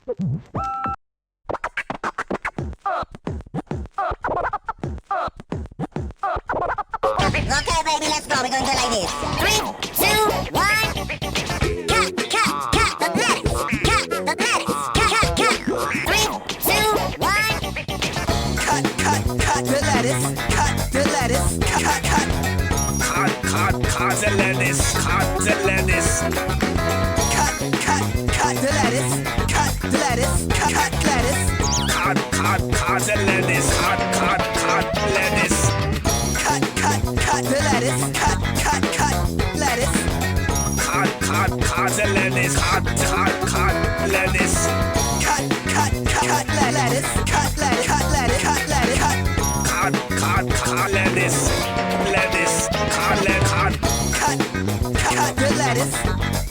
Okay, baby, let's go. We're gonna do it like this. 3, 2, 1. Cut, cut, cut the lettuce. Cut the lettuce. Cut, cut, cut. 3, 2, 1. Cut, cut, cut the lettuce. Cut the lettuce. Cut, cut, cut. Cut the lettuce. Cut the lettuce. Cut, cut, cut the lettuce. Cut the lettuce. Cut, cut lettuce. Cut the lettuce. Cut lettuce. Cut the lettuce. Cut lettuce. Cut the lettuce. Cut lettuce. Cut lettuce. Cut lettuce. Cut lettuce. Cut lettuce. Cut lettuce. Lettuce. Cut the lettuce.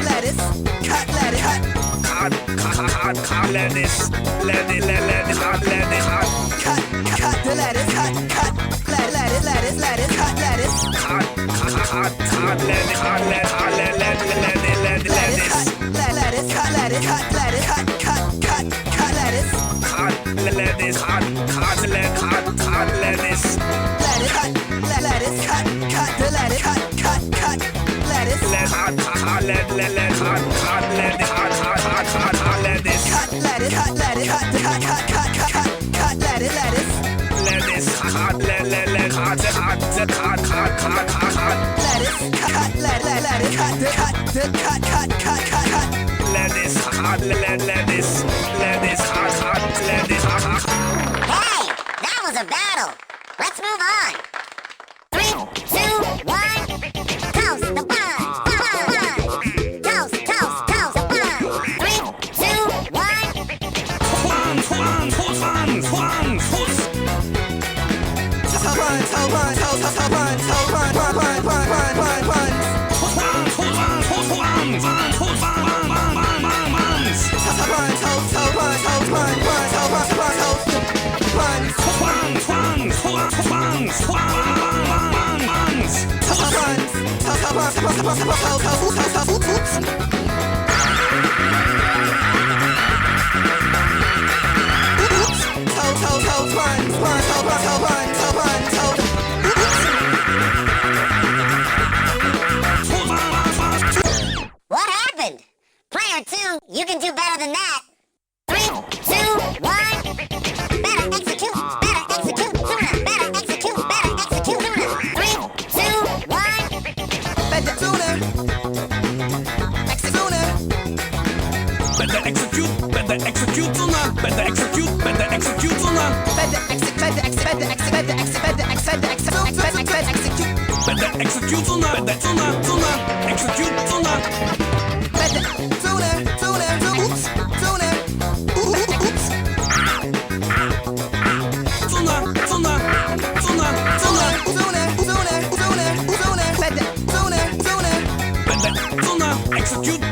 Lettuce. Cut lettuce. Cut lettuce. Lettuce. Cut lettuce. Cut the lettuce. Cut lettuce. Lettuce. Cut lettuce. Cut lettuce. Hey, that was a battle. Let's move on. 3, 2, 1. Toast the bun. Toast the bun. 3, 2, 1. What happened? Player 2, you can do better than that. 3, 2, 1. Better execute, sooner. Better execute, sooner. 3, 2, 1. Better sooner. Sooner. Better execute sooner. Better execute sooner. Better execute sooner. Better Execute sooner. Execute sooner. Better sooner. Oops. Sooner. Oops. Sooner. Better sooner. Execute